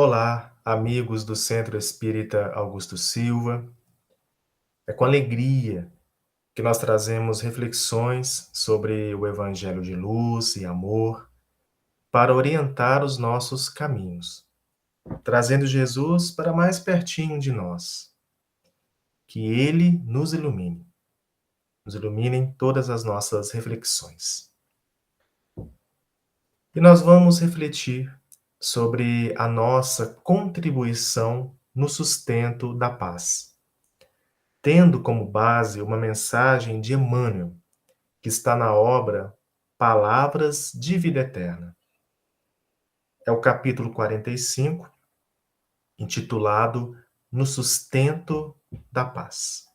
Olá, amigos do Centro Espírita Augusto Silva. É com alegria que nós trazemos reflexões sobre o Evangelho de luz e amor para orientar os nossos caminhos, trazendo Jesus para mais pertinho de nós. Que Ele nos ilumine em todas as nossas reflexões. E nós vamos refletir sobre a nossa contribuição no sustento da paz, tendo como base uma mensagem de Emmanuel, que está na obra Palavras de Vida Eterna. É o capítulo 45, intitulado No Sustento da Paz.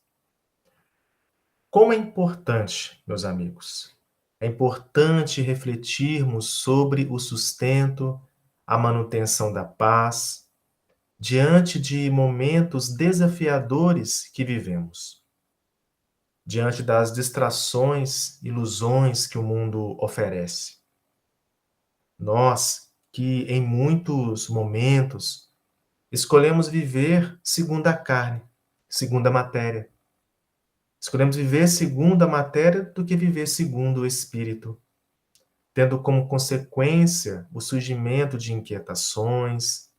Como é importante, meus amigos, é importante refletirmos sobre o sustento, a manutenção da paz, diante de momentos desafiadores que vivemos, diante das distrações, ilusões que o mundo oferece. Nós, que em muitos momentos escolhemos viver segundo a carne, segundo a matéria. Escolhemos viver segundo a matéria do que viver segundo o espírito, tendo como consequência o surgimento de inquietações,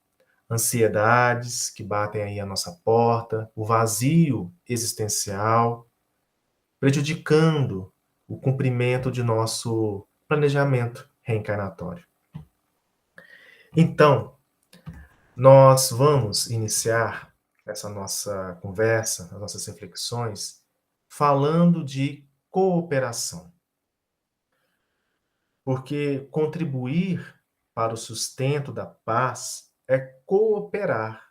ansiedades que batem aí à nossa porta, o vazio existencial, prejudicando o cumprimento de nosso planejamento reencarnatório. Então, nós vamos iniciar essa nossa conversa, as nossas reflexões, falando de cooperação. Porque contribuir para o sustento da paz é cooperar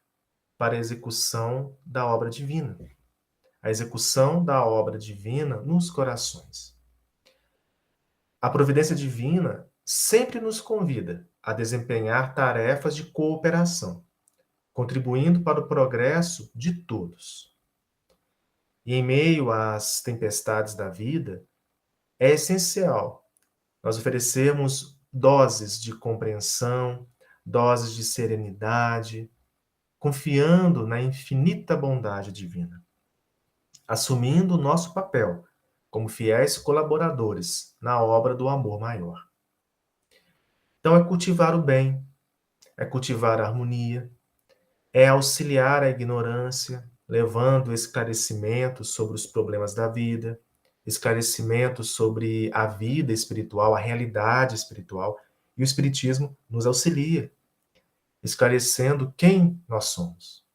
para a execução da obra divina. A execução da obra divina nos corações. A providência divina sempre nos convida a desempenhar tarefas de cooperação, contribuindo para o progresso de todos. E em meio às tempestades da vida, é essencial nós oferecermos doses de compreensão, doses de serenidade, confiando na infinita bondade divina, assumindo o nosso papel como fiéis colaboradores na obra do amor maior. Então, é cultivar o bem, é cultivar a harmonia, é auxiliar a ignorância, levando esclarecimento sobre os problemas da vida, esclarecimento sobre a vida espiritual, a realidade espiritual, e o Espiritismo nos auxilia, esclarecendo quem nós somos.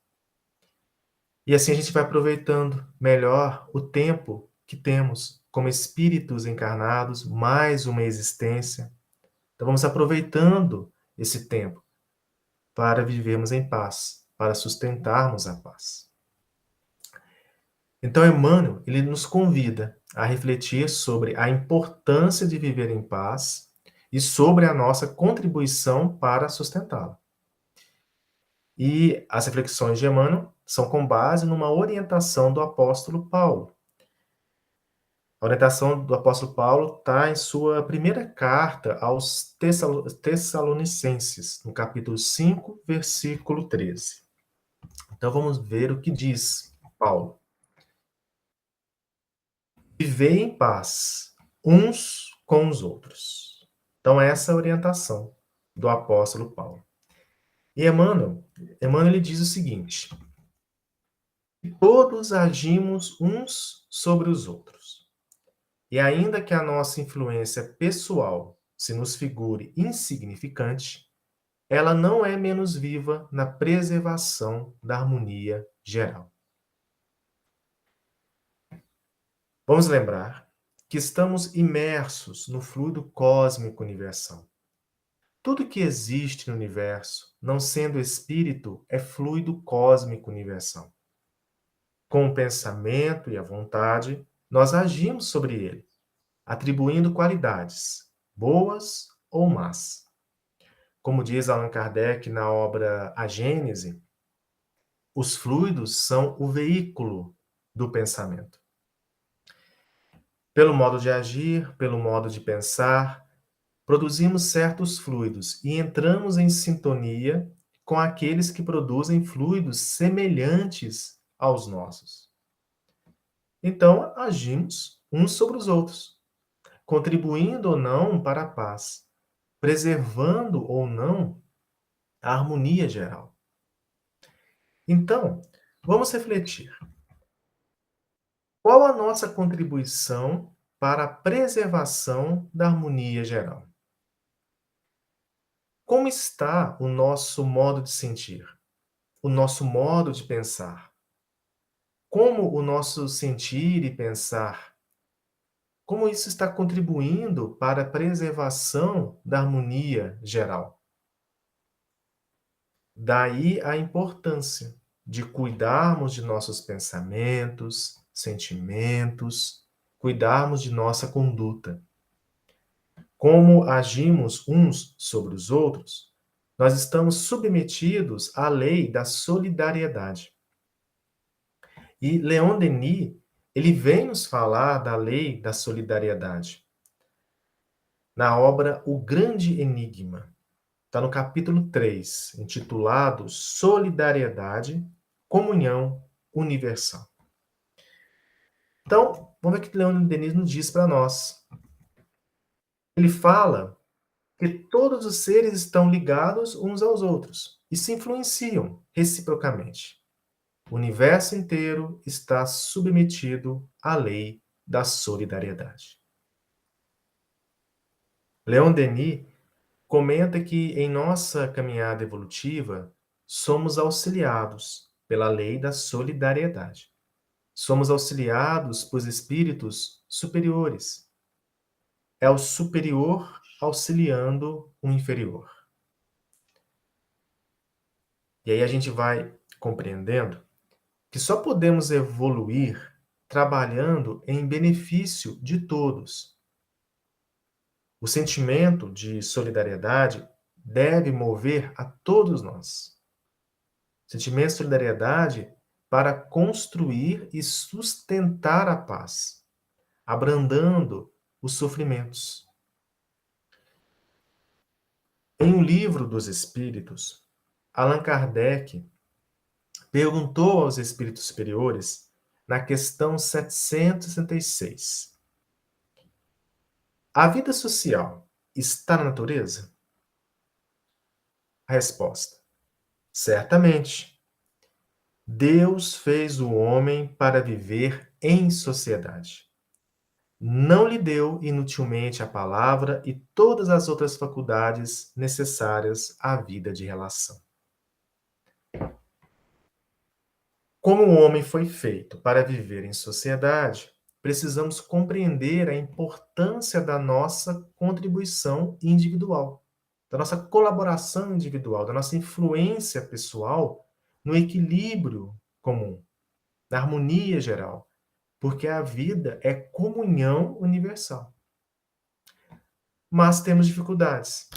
E assim a gente vai aproveitando melhor o tempo que temos como espíritos encarnados, mais uma existência. Então vamos aproveitando esse tempo para vivermos em paz, para sustentarmos a paz. Então Emmanuel, ele nos convida a refletir sobre a importância de viver em paz e sobre a nossa contribuição para sustentá-la. E as reflexões de Emmanuel são com base numa orientação do apóstolo Paulo. A orientação do apóstolo Paulo está em sua primeira carta aos Tessalonicenses, no capítulo 5, versículo 13. Então vamos ver o que diz Paulo. Vivei em paz uns com os outros. Então essa é a orientação do apóstolo Paulo. E Emmanuel ele diz o seguinte: todos agimos uns sobre os outros. E ainda que a nossa influência pessoal se nos figure insignificante, ela não é menos viva na preservação da harmonia geral. Vamos lembrar que estamos imersos no fluido cósmico universal. Tudo que existe no universo, não sendo espírito, é fluido cósmico universal. Com o pensamento e a vontade, nós agimos sobre ele, atribuindo qualidades, boas ou más. Como diz Allan Kardec na obra A Gênese, os fluidos são o veículo do pensamento. Pelo modo de agir, pelo modo de pensar, produzimos certos fluidos e entramos em sintonia com aqueles que produzem fluidos semelhantes aos nossos. Então, agimos uns sobre os outros, contribuindo ou não para a paz, preservando ou não a harmonia geral. Então, vamos refletir. Qual a nossa contribuição para a preservação da harmonia geral? Como está o nosso modo de sentir? O nosso modo de pensar? Como o nosso sentir e pensar, como isso está contribuindo para a preservação da harmonia geral? Daí a importância de cuidarmos de nossos pensamentos, sentimentos, cuidarmos de nossa conduta. Como agimos uns sobre os outros, nós estamos submetidos à lei da solidariedade. E Leon Denis, ele vem nos falar da lei da solidariedade na obra O Grande Enigma. Está no capítulo 3, intitulado Solidariedade, Comunhão Universal. Então, vamos ver o que Leon Denis nos diz para nós. Ele fala que todos os seres estão ligados uns aos outros e se influenciam reciprocamente. O universo inteiro está submetido à lei da solidariedade. Leon Denis comenta que em nossa caminhada evolutiva somos auxiliados pela lei da solidariedade. Somos auxiliados por espíritos superiores. É o superior auxiliando o inferior. E aí a gente vai compreendendo que só podemos evoluir trabalhando em benefício de todos. O sentimento de solidariedade deve mover a todos nós. Sentimento de solidariedade para construir e sustentar a paz, abrandando os sofrimentos. Em O Livro dos Espíritos, Allan Kardec perguntou aos espíritos superiores, na questão 766, a vida social está na natureza? A resposta: certamente. Deus fez o homem para viver em sociedade. Não lhe deu inutilmente a palavra e todas as outras faculdades necessárias à vida de relação. Como o homem foi feito para viver em sociedade, precisamos compreender a importância da nossa contribuição individual, da nossa colaboração individual, da nossa influência pessoal no equilíbrio comum, na harmonia geral, porque a vida é comunhão universal. Mas temos dificuldades.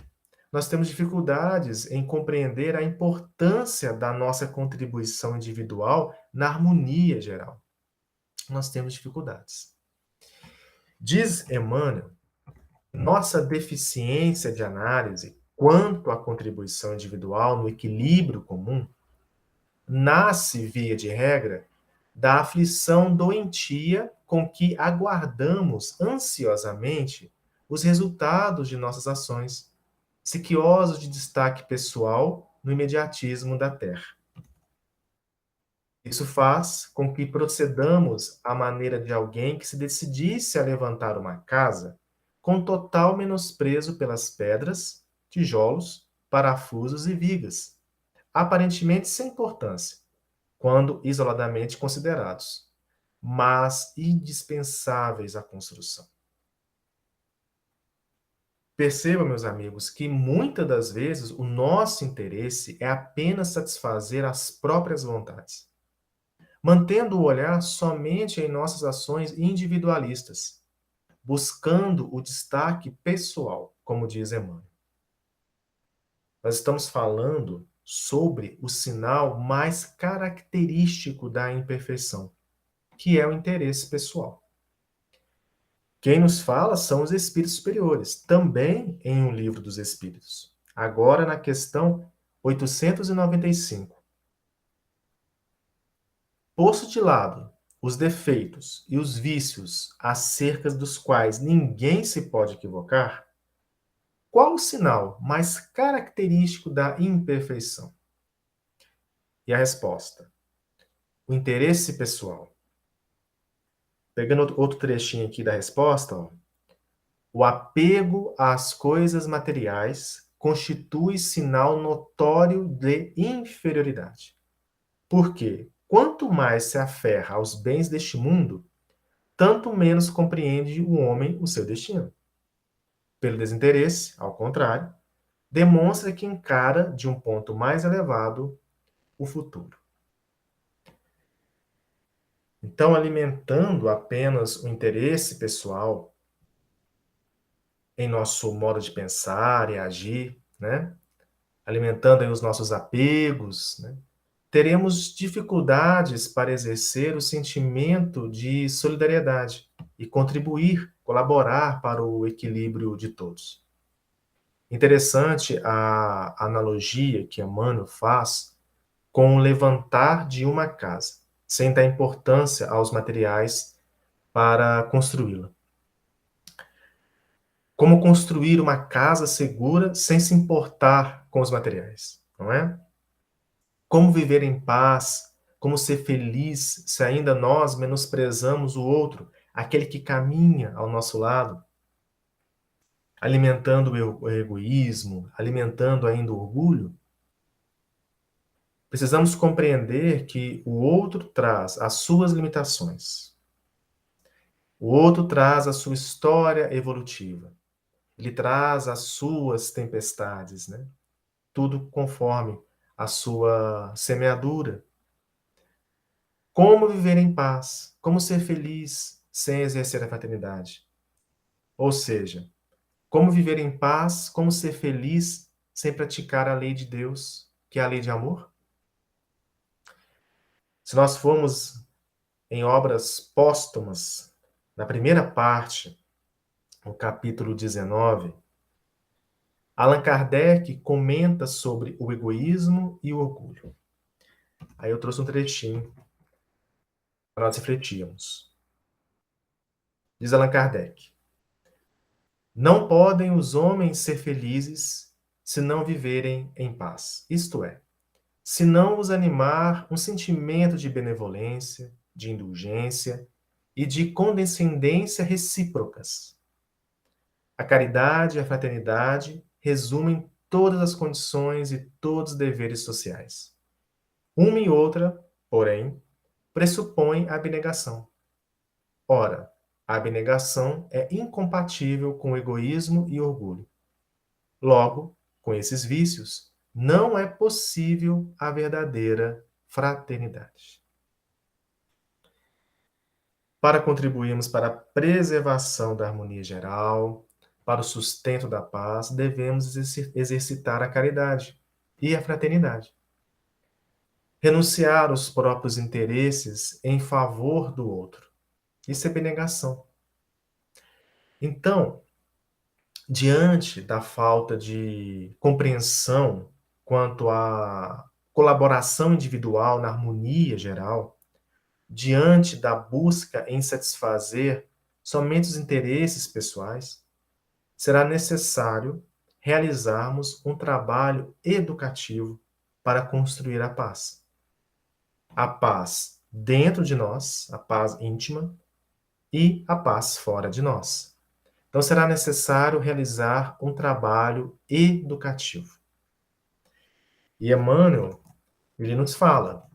Nós temos dificuldades em compreender a importância da nossa contribuição individual na harmonia geral. Nós temos dificuldades. Diz Emmanuel, nossa deficiência de análise quanto à contribuição individual no equilíbrio comum nasce, via de regra, da aflição doentia com que aguardamos ansiosamente os resultados de nossas ações, sequiosos de destaque pessoal no imediatismo da terra. Isso faz com que procedamos à maneira de alguém que se decidisse a levantar uma casa com total menosprezo pelas pedras, tijolos, parafusos e vigas, aparentemente sem importância, quando isoladamente considerados, mas indispensáveis à construção. Perceba, meus amigos, que muitas das vezes o nosso interesse é apenas satisfazer as próprias vontades, mantendo o olhar somente em nossas ações individualistas, buscando o destaque pessoal, como diz Emmanuel. Nós estamos falando sobre o sinal mais característico da imperfeição, que é o interesse pessoal. Quem nos fala são os espíritos superiores, também em O Livro dos Espíritos. Agora na questão 895. Posto de lado os defeitos e os vícios acerca dos quais ninguém se pode equivocar, qual o sinal mais característico da imperfeição? E a resposta: o interesse pessoal. Pegando outro trechinho aqui da resposta, ó. O apego às coisas materiais constitui sinal notório de inferioridade. Porque quanto mais se aferra aos bens deste mundo, tanto menos compreende o homem o seu destino. Pelo desinteresse, ao contrário, demonstra que encara de um ponto mais elevado o futuro. Então, alimentando apenas o interesse pessoal em nosso modo de pensar e agir, né? Alimentando aí os nossos apegos, né? Teremos dificuldades para exercer o sentimento de solidariedade e contribuir, colaborar para o equilíbrio de todos. Interessante a analogia que Emmanuel faz com o levantar de uma casa, sem dar importância aos materiais para construí-la. Como construir uma casa segura sem se importar com os materiais, não é? Como viver em paz, como ser feliz se ainda nós menosprezamos o outro, aquele que caminha ao nosso lado, alimentando o egoísmo, alimentando ainda o orgulho? Precisamos compreender que o outro traz as suas limitações. O outro traz a sua história evolutiva. Ele traz as suas tempestades, né? Tudo conforme a sua semeadura. Como viver em paz? Como ser feliz sem exercer a fraternidade? Ou seja, como viver em paz, como ser feliz sem praticar a lei de Deus, que é a lei de amor? Se nós formos em obras póstumas, na primeira parte, no capítulo 19, Allan Kardec comenta sobre o egoísmo e o orgulho. Aí eu trouxe um trechinho para nós refletirmos. Diz Allan Kardec: não podem os homens ser felizes se não viverem em paz. Isto é, se não os animar um sentimento de benevolência, de indulgência e de condescendência recíprocas. A caridade e a fraternidade resumem todas as condições e todos os deveres sociais. Uma e outra, porém, pressupõe a abnegação. Ora, a abnegação é incompatível com o egoísmo e orgulho. Logo, com esses vícios, não é possível a verdadeira fraternidade. Para contribuirmos para a preservação da harmonia geral, para o sustento da paz, devemos exercitar a caridade e a fraternidade. Renunciar aos próprios interesses em favor do outro. Isso é abnegação. Então, diante da falta de compreensão quanto à colaboração individual na harmonia geral, diante da busca em satisfazer somente os interesses pessoais, será necessário realizarmos um trabalho educativo para construir a paz. A paz dentro de nós, a paz íntima, e a paz fora de nós. Então, será necessário realizar um trabalho educativo. E Emmanuel, ele nos fala,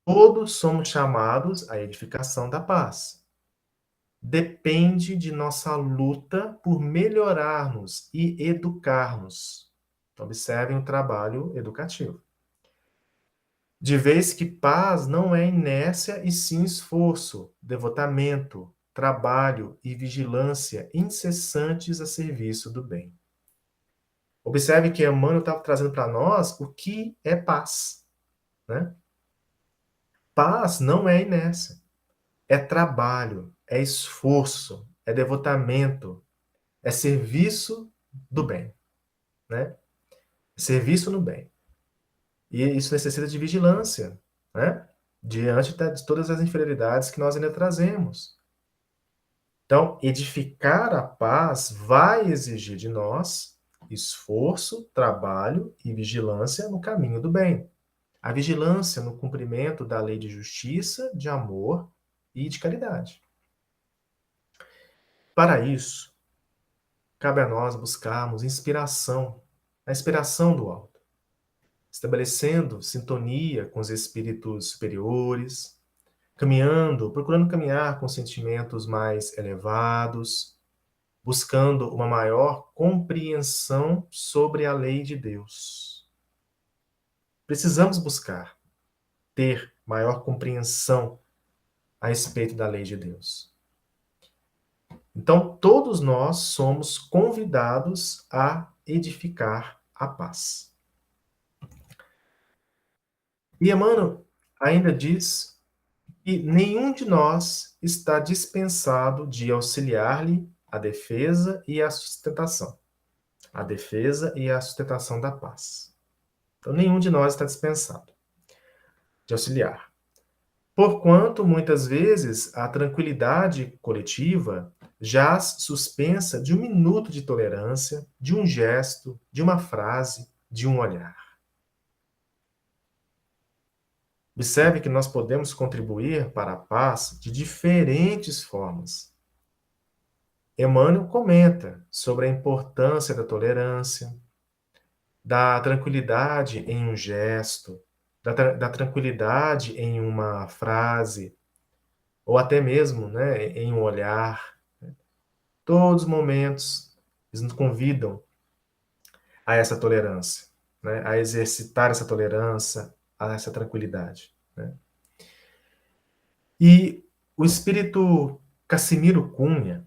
todos somos chamados à edificação da paz. Depende de nossa luta por melhorarmos e educarmos. Então, observem o trabalho educativo. De vez que paz não é inércia e sim esforço, devotamento, trabalho e vigilância incessantes a serviço do bem. Observe que Emmanuel estava trazendo para nós o que é paz, né? Paz não é inércia, é trabalho, é esforço, é devotamento, é serviço do bem, né? serviço no bem. E isso necessita de vigilância, né? Diante de todas as inferioridades que nós ainda trazemos. Então, edificar a paz vai exigir de nós esforço, trabalho e vigilância no caminho do bem. A vigilância no cumprimento da lei de justiça, de amor e de caridade. Para isso, cabe a nós buscarmos inspiração, a inspiração do alto, estabelecendo sintonia com os espíritos superiores, procurando caminhar com sentimentos mais elevados, buscando uma maior compreensão sobre a lei de Deus. Precisamos buscar ter maior compreensão a respeito da lei de Deus. Então, todos nós somos convidados a edificar a paz. E Emmanuel ainda diz que nenhum de nós está dispensado de auxiliar-lhe a defesa e a sustentação. A defesa e a sustentação da paz. Então, nenhum de nós está dispensado de auxiliar. Porquanto, muitas vezes, a tranquilidade coletiva jaz suspensa de um minuto de tolerância, de um gesto, de uma frase, de um olhar. Observe que nós podemos contribuir para a paz de diferentes formas. Emmanuel comenta sobre a importância da tolerância, da tranquilidade em um gesto, da tranquilidade em uma frase, ou até mesmo, né, em um olhar. Todos os momentos eles nos convidam a essa tolerância, né, a exercitar essa tolerância, a essa tranquilidade. Né? E o espírito Cassimiro Cunha,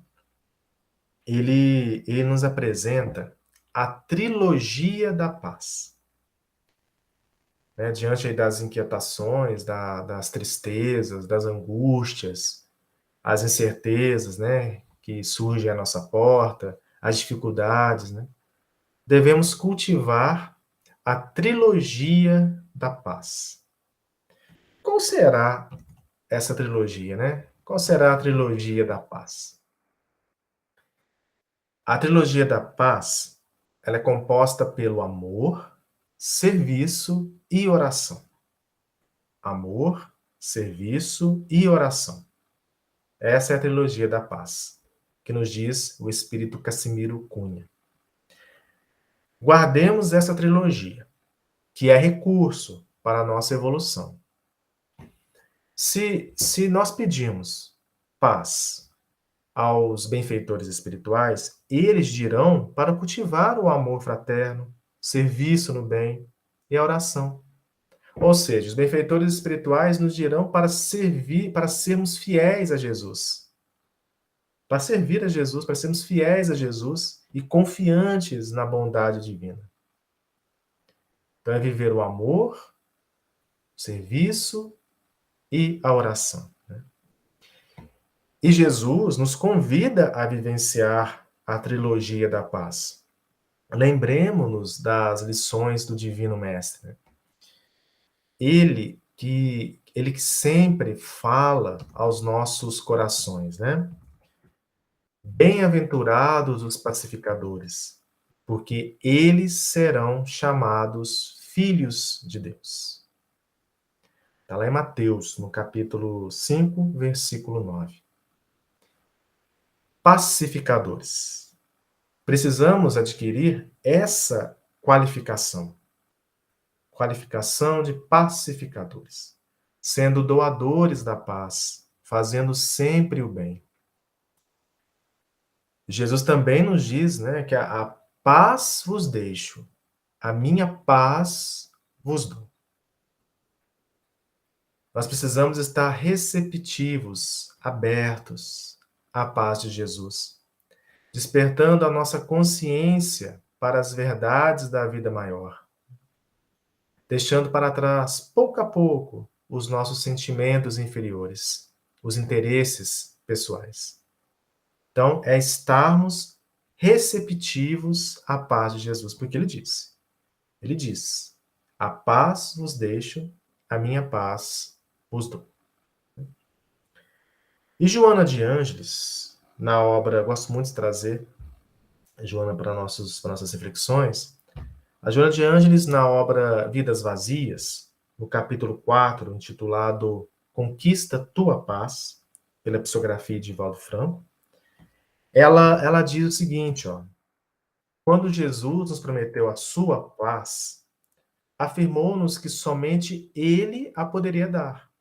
ele nos apresenta a trilogia da paz. Né, diante das inquietações, das tristezas, das angústias, as incertezas, né, que surgem à nossa porta, as dificuldades, né, devemos cultivar a trilogia da paz. Qual será essa trilogia, né? Qual será a trilogia da paz? A trilogia da paz, ela é composta pelo amor, serviço e oração. Amor, serviço e oração. Essa é a trilogia da paz, que nos diz o espírito Cassimiro Cunha. Guardemos essa trilogia, que é recurso para a nossa evolução. Se nós pedimos paz aos benfeitores espirituais, eles dirão para cultivar o amor fraterno, serviço no bem e a oração. Ou seja, os benfeitores espirituais nos dirão para servir, para sermos fiéis a Jesus. Para servir a Jesus, para sermos fiéis a Jesus e confiantes na bondade divina. Então é viver o amor, o serviço e a oração. Né? E Jesus nos convida a vivenciar a trilogia da paz. Lembremos-nos das lições do Divino Mestre. Né? Ele que sempre fala aos nossos corações, né? Bem-aventurados os pacificadores, porque eles serão chamados filhos de Deus. Está lá em Mateus, no capítulo 5, versículo 9. Pacificadores. Precisamos adquirir essa qualificação. Qualificação de pacificadores. Sendo doadores da paz, fazendo sempre o bem. Jesus também nos diz, né, que a paz vos deixo, a minha paz vos dou. Nós precisamos estar receptivos, abertos à paz de Jesus, despertando a nossa consciência para as verdades da vida maior, deixando para trás, pouco a pouco, os nossos sentimentos inferiores, os interesses pessoais. Então, é estarmos receptivos à paz de Jesus, porque ele disse: Ele diz: a paz vos deixo, a minha paz vos dou. E Joana de Ângeles, na obra, gosto muito de trazer Joana para nossas reflexões, a Joana de Ângeles, na obra Vidas Vazias, no capítulo 4, intitulado Conquista Tua Paz, pela psicografia de Valdo Franco, ela diz o seguinte, ó: quando Jesus nos prometeu a sua paz, afirmou-nos que somente ele a poderia dar.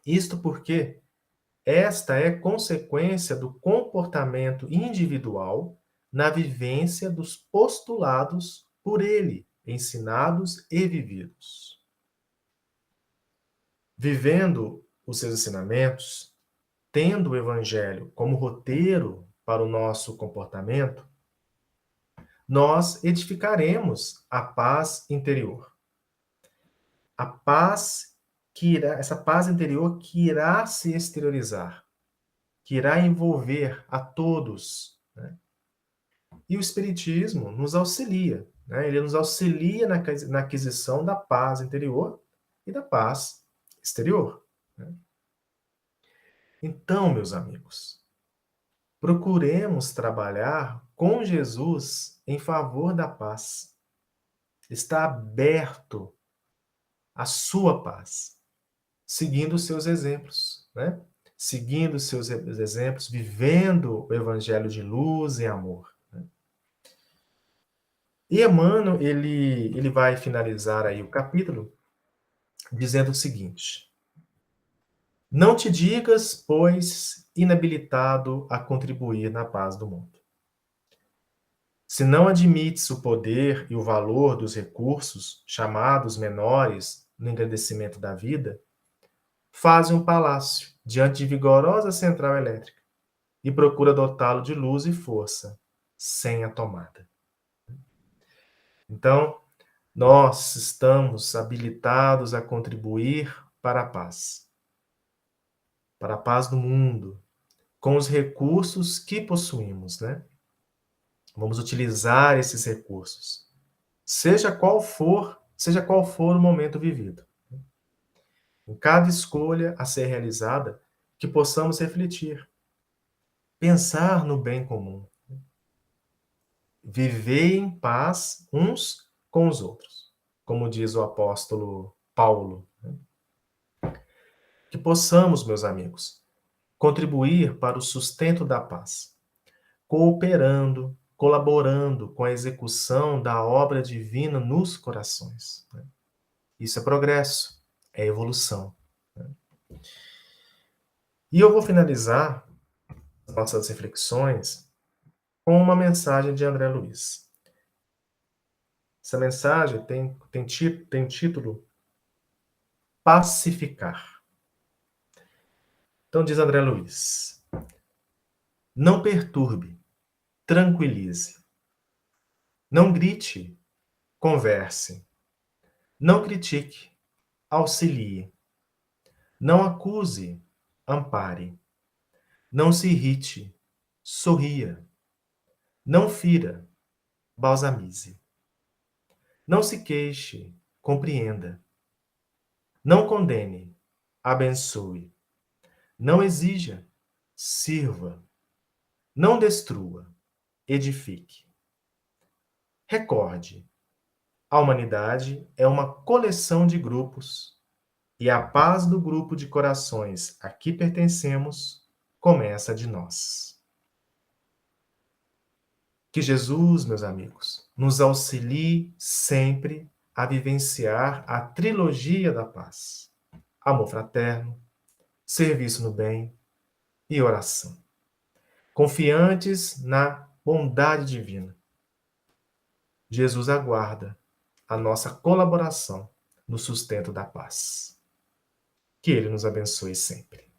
Isto porque esta é consequência do comportamento individual na vivência dos postulados por ele, ensinados e vividos. Vivendo os seus ensinamentos, tendo o evangelho como roteiro para o nosso comportamento, nós edificaremos a paz interior. A paz essa paz interior que irá se exteriorizar, que irá envolver a todos, né? E o Espiritismo nos auxilia, né? Ele nos auxilia na aquisição da paz interior e da paz exterior, né? Então, meus amigos, procuremos trabalhar com Jesus em favor da paz. Está aberto a sua paz, seguindo os seus exemplos, né? Seguindo os seus exemplos, vivendo o evangelho de luz e amor, né? E Emmanuel, ele vai finalizar aí o capítulo dizendo o seguinte: não te digas, pois, inabilitado a contribuir na paz do mundo. Se não admites o poder e o valor dos recursos, chamados menores no engrandecimento da vida, faze um palácio diante de vigorosa central elétrica e procura dotá-lo de luz e força, sem a tomada. Então, nós estamos habilitados a contribuir para a paz do mundo, com os recursos que possuímos, né? Vamos utilizar esses recursos, seja qual for o momento vivido. Em cada escolha a ser realizada, que possamos refletir, pensar no bem comum, viver em paz uns com os outros, como diz o apóstolo Paulo, né? Que possamos, meus amigos, contribuir para o sustento da paz, cooperando, colaborando com a execução da obra divina nos corações, né? Isso é progresso, é evolução, né? E eu vou finalizar nossas reflexões com uma mensagem de André Luiz. Essa mensagem tem título Pacificar. Então diz André Luiz: não perturbe, tranquilize. Não grite, converse. Não critique, auxilie. Não acuse, ampare. Não se irrite, sorria. Não fira, balsamize. Não se queixe, compreenda. Não condene, abençoe. Não exija, sirva. Não destrua, edifique. Recorde, a humanidade é uma coleção de grupos e a paz do grupo de corações a que pertencemos começa de nós. Que Jesus, meus amigos, nos auxilie sempre a vivenciar a trilogia da paz: amor fraterno, serviço no bem e oração, confiantes na bondade divina. Jesus aguarda a nossa colaboração no sustento da paz. Que Ele nos abençoe sempre.